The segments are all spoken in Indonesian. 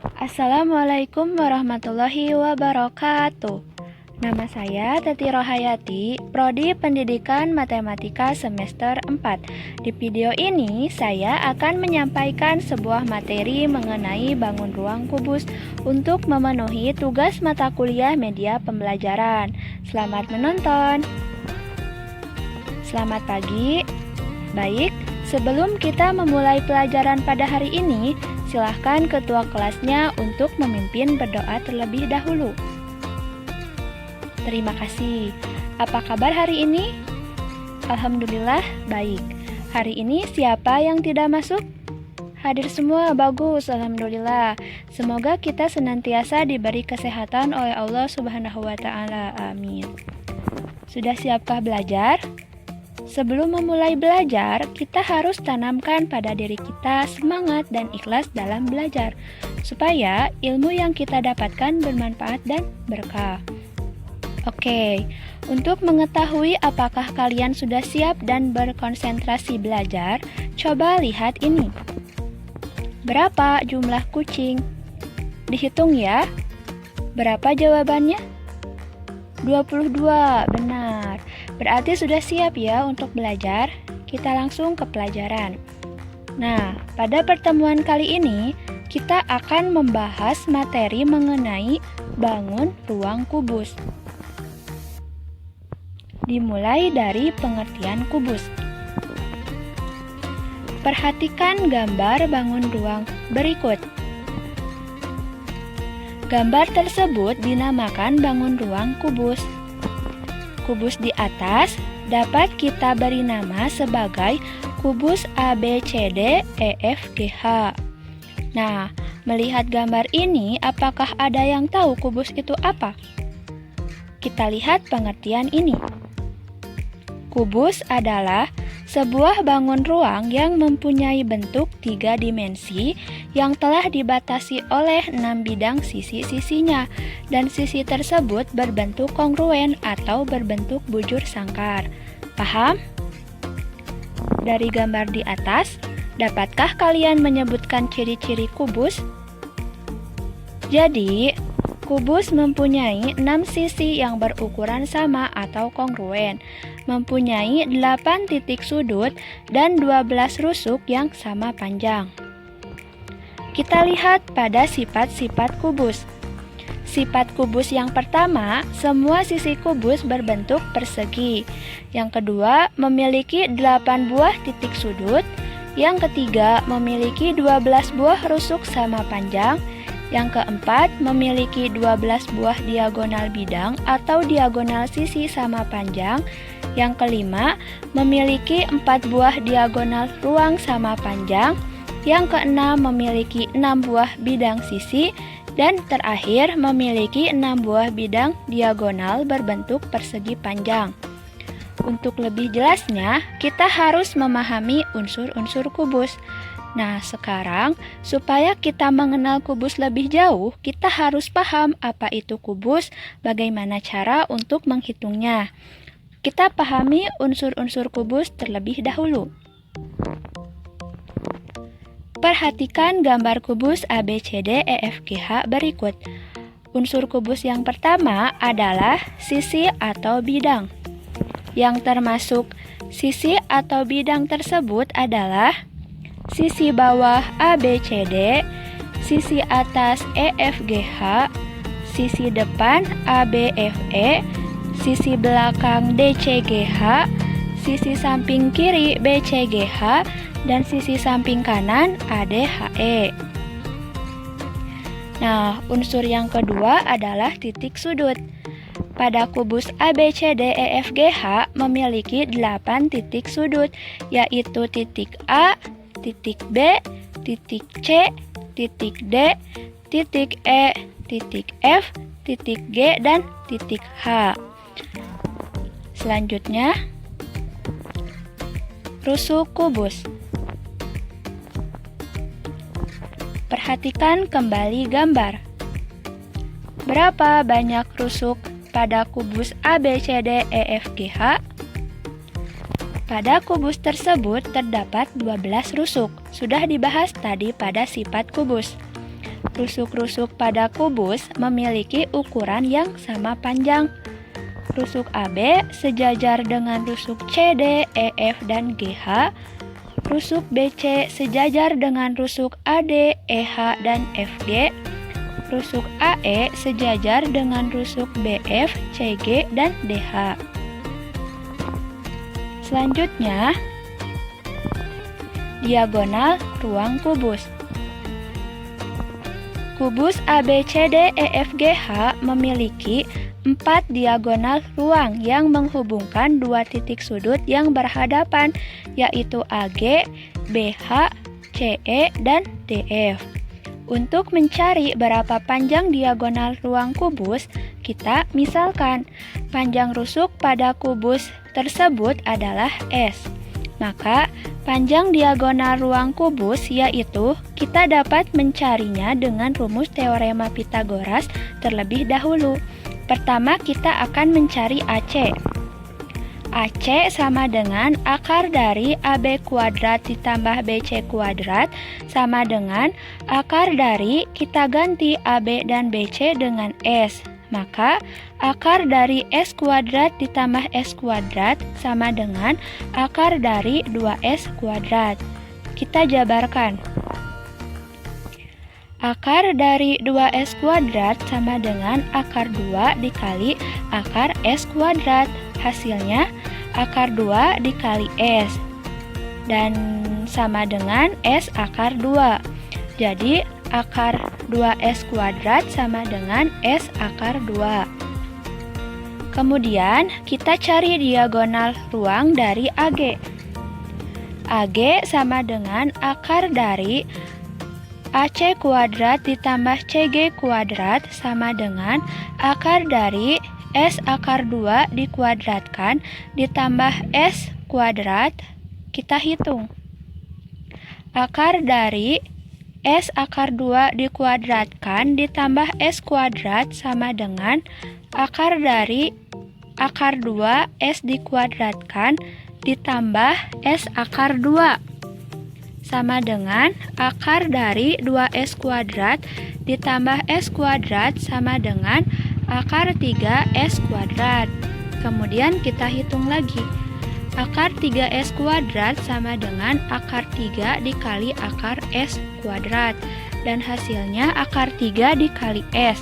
Assalamualaikum warahmatullahi wabarakatuh. Nama saya Teti Rohayati, Prodi Pendidikan Matematika semester 4. Di video ini saya akan menyampaikan sebuah materi mengenai bangun ruang kubus untuk memenuhi tugas mata kuliah media pembelajaran. Selamat menonton. Selamat pagi. Baik, sebelum kita memulai pelajaran pada hari ini, silahkan ketua kelasnya untuk memimpin berdoa terlebih dahulu. Terima kasih. Apa kabar hari ini? Alhamdulillah, baik. Hari ini siapa yang tidak masuk? Hadir semua, bagus, alhamdulillah. Semoga kita senantiasa diberi kesehatan oleh Allah Subhanahu wa Ta'ala. Amin. Sudah siapkah belajar? Sebelum memulai belajar, kita harus tanamkan pada diri kita semangat dan ikhlas dalam belajar, supaya ilmu yang kita dapatkan bermanfaat dan berkah. Oke, untuk mengetahui apakah kalian sudah siap dan berkonsentrasi belajar, coba lihat ini. Berapa jumlah kucing? Dihitung ya. Berapa jawabannya? 22, benar. Berarti sudah siap ya untuk belajar. Kita langsung ke pelajaran. Nah, pada pertemuan kali ini, kita akan membahas materi mengenai bangun ruang kubus. Dimulai dari pengertian kubus. Perhatikan gambar bangun ruang berikut. Gambar tersebut dinamakan bangun ruang kubus. Kubus di atas dapat kita beri nama sebagai kubus ABCDEFGH. Nah, melihat gambar ini, apakah ada yang tahu kubus itu apa? Kita lihat pengertian ini. Kubus adalah sebuah bangun ruang yang mempunyai bentuk 3 dimensi yang telah dibatasi oleh 6 bidang sisi-sisinya, dan sisi tersebut berbentuk kongruen atau berbentuk bujur sangkar. Paham? Dari gambar di atas, dapatkah kalian menyebutkan ciri-ciri kubus? Jadi, kubus mempunyai 6 sisi yang berukuran sama atau kongruen, mempunyai 8 titik sudut dan 12 rusuk yang sama panjang. Kita lihat pada sifat-sifat kubus. Sifat kubus yang pertama, semua sisi kubus berbentuk persegi. Yang kedua, memiliki 8 buah titik sudut. Yang ketiga, memiliki 12 buah rusuk sama panjang. Yang keempat, memiliki 12 buah diagonal bidang atau diagonal sisi sama panjang. Yang kelima, memiliki 4 buah diagonal ruang sama panjang. Yang keenam, memiliki 6 buah bidang sisi. Dan terakhir, memiliki 6 buah bidang diagonal berbentuk persegi panjang. Untuk lebih jelasnya, kita harus memahami unsur-unsur kubus. Nah, sekarang supaya kita mengenal kubus lebih jauh, kita harus paham apa itu kubus, bagaimana cara untuk menghitungnya. Kita pahami unsur-unsur kubus terlebih dahulu. Perhatikan gambar kubus ABCDEFGH berikut. Unsur kubus yang pertama adalah sisi atau bidang. Yang termasuk sisi atau bidang tersebut adalah sisi bawah ABCD, sisi atas EFGH, sisi depan ABFE, sisi belakang DCGH, sisi samping kiri BCGH, dan sisi samping kanan ADHE. Nah, unsur yang kedua adalah titik sudut. Pada kubus ABCDEFGH memiliki 8 titik sudut, yaitu titik A, titik B, titik C, titik D, titik E, titik F, titik G, dan titik H. Selanjutnya, rusuk kubus. Perhatikan kembali gambar. Berapa banyak rusuk pada kubus ABCDEFGH? Pada kubus tersebut terdapat 12 rusuk. Sudah dibahas tadi pada sifat kubus. Rusuk-rusuk pada kubus memiliki ukuran yang sama panjang. Rusuk AB sejajar dengan rusuk CD, EF, dan GH. Rusuk BC sejajar dengan rusuk AD, EH, dan FG. Rusuk AE sejajar dengan rusuk BF, CG, dan DH. Selanjutnya, diagonal ruang kubus. Kubus ABCDEFGH memiliki 4 diagonal ruang yang menghubungkan dua titik sudut yang berhadapan, yaitu AG, BH, CE, dan DF. Untuk mencari berapa panjang diagonal ruang kubus, kita misalkan panjang rusuk pada kubus tersebut adalah S. Maka, panjang diagonal ruang kubus yaitu kita dapat mencarinya dengan rumus teorema Pythagoras terlebih dahulu. Pertama, kita akan mencari AC. AC sama dengan akar dari AB kuadrat ditambah BC kuadrat sama dengan akar dari kita ganti AB dan BC dengan S. Maka, akar dari S kuadrat ditambah S kuadrat sama dengan akar dari 2S kuadrat. Kita jabarkan. Akar dari 2S kuadrat sama dengan akar 2 dikali akar S kuadrat. Hasilnya, akar 2 dikali S. Dan sama dengan S akar 2. Jadi, akar 2S kuadrat sama dengan S akar 2. Kemudian, kita cari diagonal ruang dari AG. AG sama dengan akar dari AC kuadrat ditambah CG kuadrat sama dengan akar dari S akar 2 dikuadratkan ditambah S kuadrat. Kita hitung. Akar dari S akar 2 dikuadratkan ditambah S kuadrat sama dengan akar dari akar 2 S dikuadratkan ditambah S akar 2 sama dengan akar dari 2S kuadrat ditambah S kuadrat sama dengan akar 3S kuadrat. Kemudian kita hitung lagi. Akar 3S kuadrat sama dengan akar 3 dikali akar S kuadrat. Dan hasilnya akar 3 dikali S.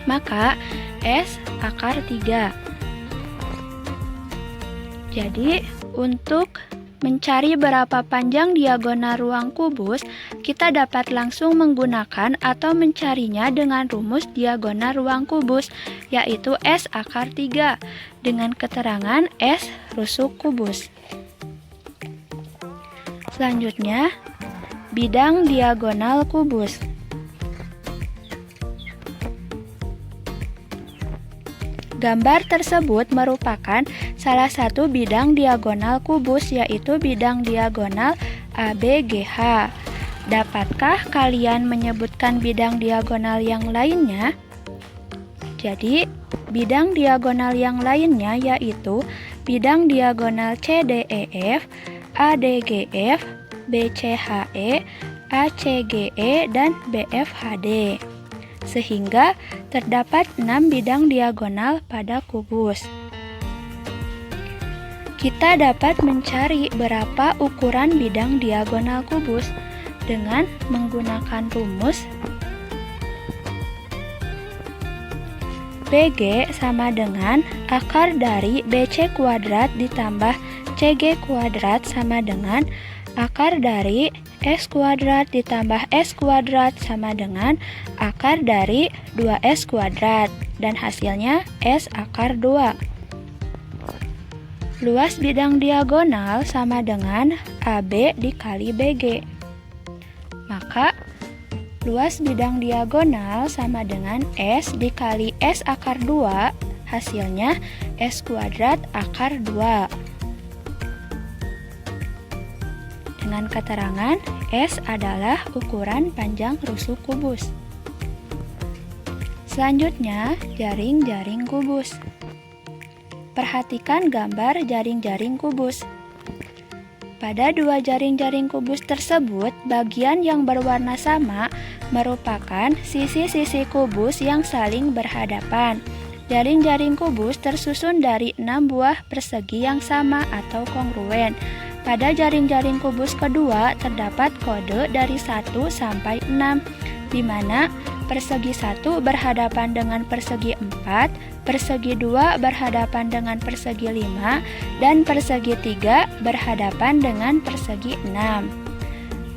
Maka S akar 3. Jadi untuk mencari berapa panjang diagonal ruang kubus, kita dapat langsung menggunakan atau mencarinya dengan rumus diagonal ruang kubus, yaitu S akar 3, dengan keterangan S rusuk kubus. Selanjutnya, bidang diagonal kubus. Gambar tersebut merupakan salah satu bidang diagonal kubus, yaitu bidang diagonal ABGH. Dapatkah kalian menyebutkan bidang diagonal yang lainnya? Jadi, bidang diagonal yang lainnya yaitu bidang diagonal CDEF, ADGF, BCHE, ACGE, dan BFHD. Sehingga terdapat 6 bidang diagonal pada kubus. Kita dapat mencari berapa ukuran bidang diagonal kubus dengan menggunakan rumus BG sama dengan akar dari BC kuadrat ditambah CG kuadrat sama dengan akar dari S kuadrat ditambah S kuadrat sama dengan akar dari 2S kuadrat. Dan hasilnya S akar 2. Luas bidang diagonal sama dengan AB dikali BG. Maka, luas bidang diagonal sama dengan S dikali S akar 2. Hasilnya S kuadrat akar 2. Dengan keterangan S adalah ukuran panjang rusuk kubus. Selanjutnya, jaring-jaring kubus. Perhatikan gambar jaring-jaring kubus. Pada dua jaring-jaring kubus tersebut, bagian yang berwarna sama merupakan sisi-sisi kubus yang saling berhadapan. Jaring-jaring kubus tersusun dari 6 buah persegi yang sama atau kongruen. Pada jaring-jaring kubus kedua terdapat kode dari 1 sampai 6, di mana persegi 1 berhadapan dengan persegi 4, persegi 2 berhadapan dengan persegi 5, dan persegi 3 berhadapan dengan persegi 6.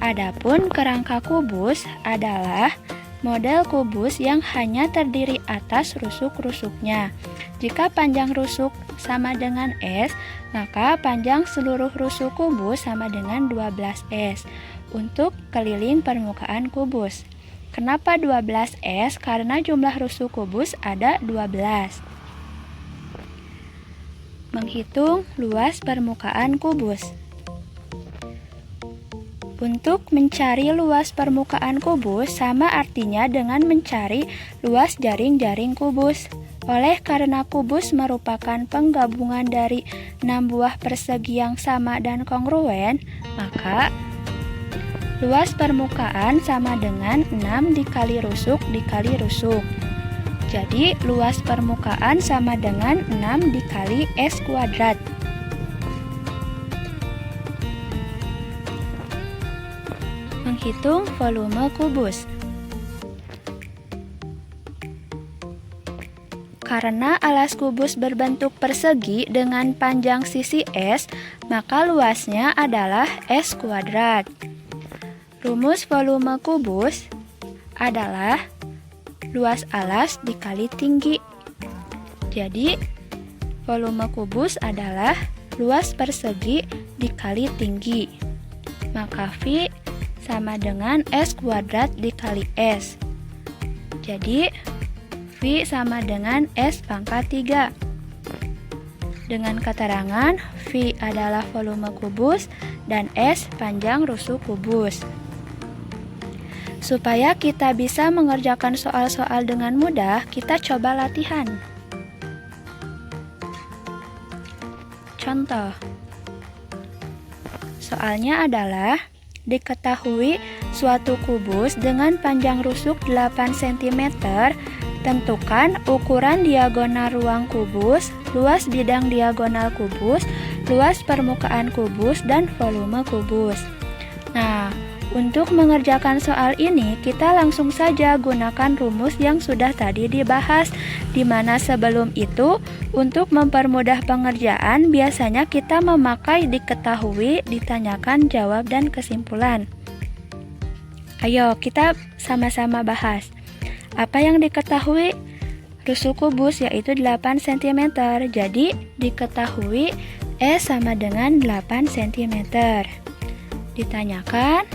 Adapun kerangka kubus adalah model kubus yang hanya terdiri atas rusuk-rusuknya. Jika panjang rusuk sama dengan S, maka panjang seluruh rusuk kubus sama dengan 12S untuk keliling permukaan kubus. Kenapa 12S? Karena jumlah rusuk kubus ada 12. Menghitung luas permukaan kubus. Untuk mencari luas permukaan kubus sama artinya dengan mencari luas jaring-jaring kubus. Oleh karena kubus merupakan penggabungan dari 6 buah persegi yang sama dan kongruen, maka luas permukaan sama dengan 6 dikali rusuk dikali rusuk. Jadi, luas permukaan sama dengan 6 dikali S kuadrat. Menghitung volume kubus. Karena alas kubus berbentuk persegi dengan panjang sisi S, maka luasnya adalah S kuadrat. Rumus volume kubus adalah luas alas dikali tinggi. Jadi, volume kubus adalah luas persegi dikali tinggi. Maka V sama dengan S kuadrat dikali S. Jadi, V sama dengan S pangkat 3. Dengan keterangan, V adalah volume kubus dan S panjang rusuk kubus. Supaya kita bisa mengerjakan soal-soal dengan mudah, kita coba latihan. Contoh. Soalnya adalah, diketahui suatu kubus dengan panjang rusuk 8 cm, tentukan ukuran diagonal ruang kubus, luas bidang diagonal kubus, luas permukaan kubus, dan volume kubus. Nah, untuk mengerjakan soal ini, kita langsung saja gunakan rumus yang sudah tadi dibahas, di mana sebelum itu, untuk mempermudah pengerjaan, biasanya kita memakai diketahui, ditanyakan, jawab, dan kesimpulan. Ayo, kita sama-sama bahas. Apa yang diketahui? Rusuk kubus yaitu 8 cm, jadi diketahui S sama dengan 8 cm. Ditanyakan,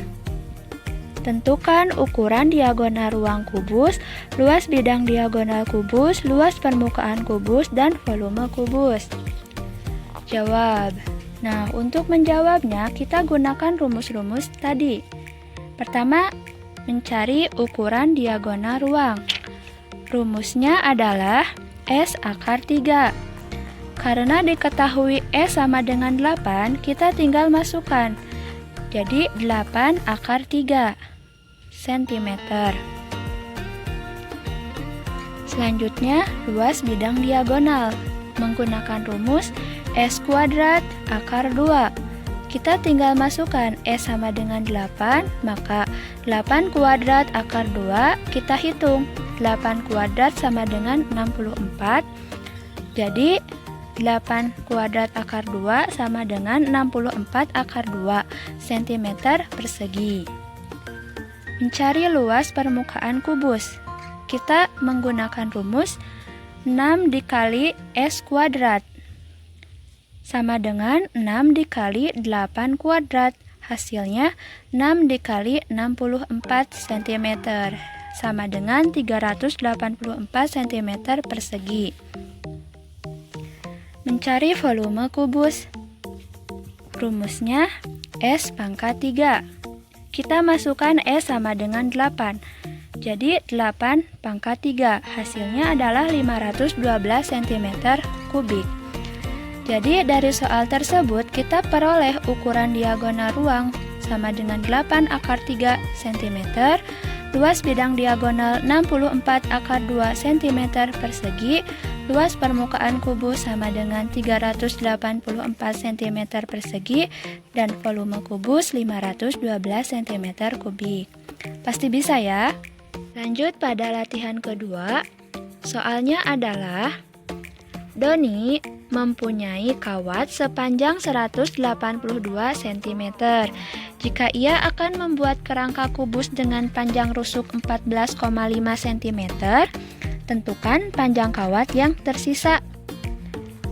tentukan ukuran diagonal ruang kubus, luas bidang diagonal kubus, luas permukaan kubus, dan volume kubus. Jawab. Nah, untuk menjawabnya kita gunakan rumus-rumus tadi. Pertama, mencari ukuran diagonal ruang. Rumusnya adalah S akar 3. Karena diketahui S sama dengan 8, kita tinggal masukkan. Jadi 8 akar 3 cm. Selanjutnya, luas bidang diagonal. Menggunakan rumus S kuadrat akar 2. Kita tinggal masukkan S sama dengan 8, maka 8 kuadrat akar 2, kita hitung. 8 kuadrat sama dengan 64. Jadi, 8 kuadrat akar 2 sama dengan 64 akar 2 cm persegi. Mencari luas permukaan kubus. Kita menggunakan rumus 6 dikali S kuadrat sama dengan 6 dikali 8 kuadrat. Hasilnya 6 dikali 64 cm sama dengan 384 cm persegi. Mencari volume kubus. Rumusnya S pangkat 3. Kita masukkan S sama dengan 8. Jadi 8 pangkat 3. Hasilnya adalah 512 cm kubik. Jadi dari soal tersebut kita peroleh ukuran diagonal ruang sama dengan 8 akar 3 cm, luas bidang diagonal 64 akar 2 cm persegi, luas permukaan kubus sama dengan 384 cm persegi, dan volume kubus 512 cm kubik. Pasti bisa ya? Lanjut pada latihan kedua, soalnya adalah Doni mempunyai kawat sepanjang 182 cm. Jika ia akan membuat kerangka kubus dengan panjang rusuk 14,5 cm, tentukan panjang kawat yang tersisa.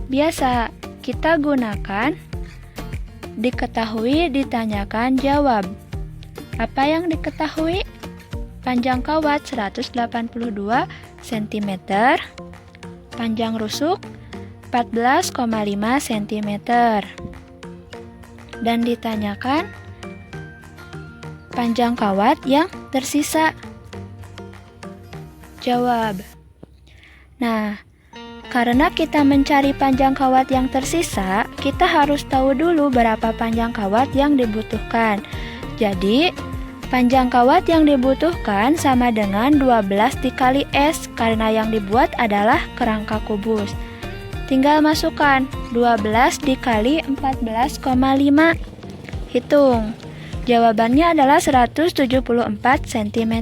Biasa kita gunakan diketahui, ditanyakan, jawab. Apa yang diketahui? Panjang kawat 182 cm, panjang rusuk 14,5 cm. Dan ditanyakan panjang kawat yang tersisa. Jawab. Nah, karena kita mencari panjang kawat yang tersisa, kita harus tahu dulu berapa panjang kawat yang dibutuhkan. Jadi, panjang kawat yang dibutuhkan sama dengan 12 dikali S, karena yang dibuat adalah kerangka kubus. Tinggal masukkan 12 dikali 14,5. Hitung. Jawabannya adalah 174 cm.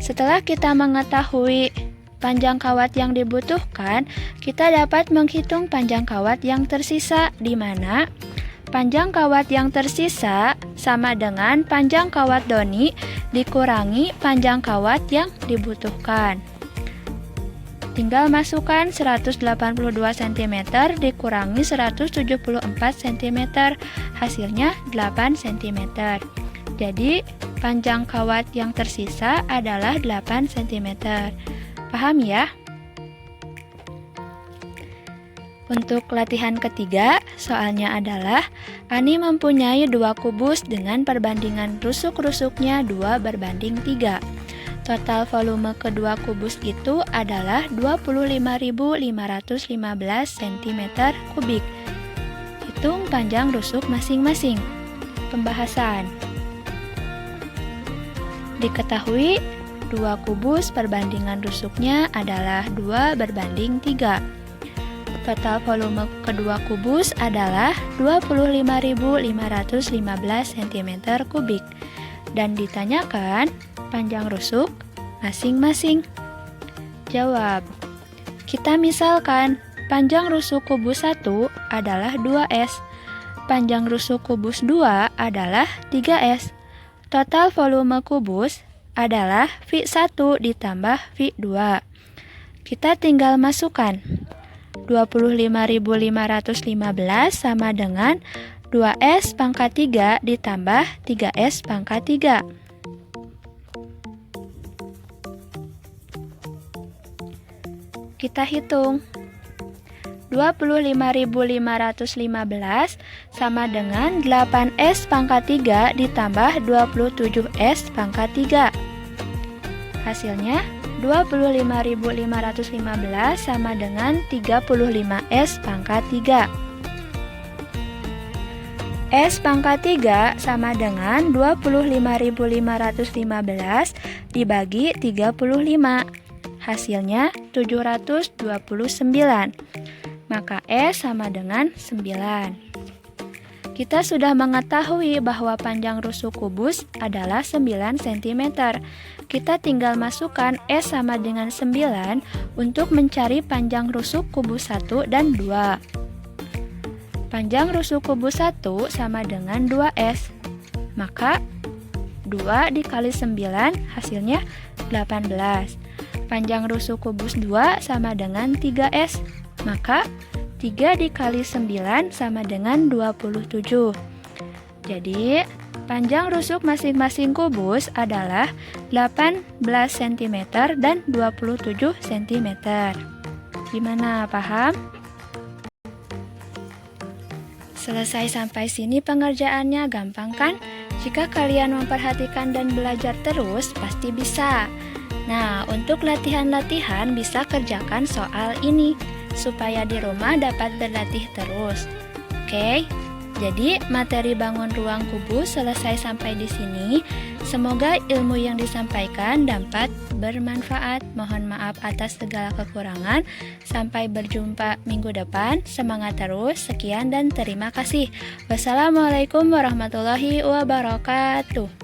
Setelah kita mengetahui panjang kawat yang dibutuhkan, kita dapat menghitung panjang kawat yang tersisa, di mana panjang kawat yang tersisa sama dengan panjang kawat Doni dikurangi panjang kawat yang dibutuhkan. Tinggal masukkan 182 cm dikurangi 174 cm, hasilnya 8 cm. Jadi, panjang kawat yang tersisa adalah 8 cm. Paham ya? Untuk latihan ketiga, soalnya adalah Ani mempunyai 2 kubus dengan perbandingan rusuk-rusuknya 2:3. Total volume kedua kubus itu adalah 25.515 cm kubik. Hitung panjang rusuk masing-masing. Pembahasan. Diketahui 2 kubus perbandingan rusuknya adalah 2:3. Total volume kedua kubus adalah 25.515 cm kubik. Dan ditanyakan panjang rusuk masing-masing. Jawab. Kita misalkan panjang rusuk kubus 1 adalah 2S, panjang rusuk kubus 2 adalah 3S. Total volume kubus adalah V1 ditambah V2. Kita tinggal masukkan 25.515 sama dengan 2S pangkat 3 ditambah 3S pangkat 3. Kita hitung. 25.515 sama dengan 8S pangkat 3 ditambah 27S pangkat 3. Hasilnya 25.515 sama dengan 35S pangkat 3. S pangkat 3 sama dengan 25.515 dibagi 35. Hasilnya 729. Maka S sama dengan 9. Kita sudah mengetahui bahwa panjang rusuk kubus adalah 9 cm. Kita tinggal masukkan S sama dengan 9 untuk mencari panjang rusuk kubus 1 dan 2. Panjang rusuk kubus 1 sama dengan 2S. Maka 2 dikali 9 hasilnya 18. Panjang rusuk kubus 2 sama dengan 3S. Maka 3 dikali 9 sama dengan 27. Jadi, panjang rusuk masing-masing kubus adalah 18 cm dan 27 cm. Gimana, paham? Selesai sampai sini pengerjaannya, gampang kan? Jika kalian memperhatikan dan belajar terus, pasti bisa. Nah, untuk latihan-latihan bisa kerjakan soal ini. supaya di rumah dapat berlatih terus. Oke, jadi materi bangun ruang kubus selesai sampai di sini. Semoga ilmu yang disampaikan dapat bermanfaat. Mohon maaf atas segala kekurangan. Sampai berjumpa minggu depan. Semangat terus. Sekian dan terima kasih. Wassalamualaikum warahmatullahi wabarakatuh.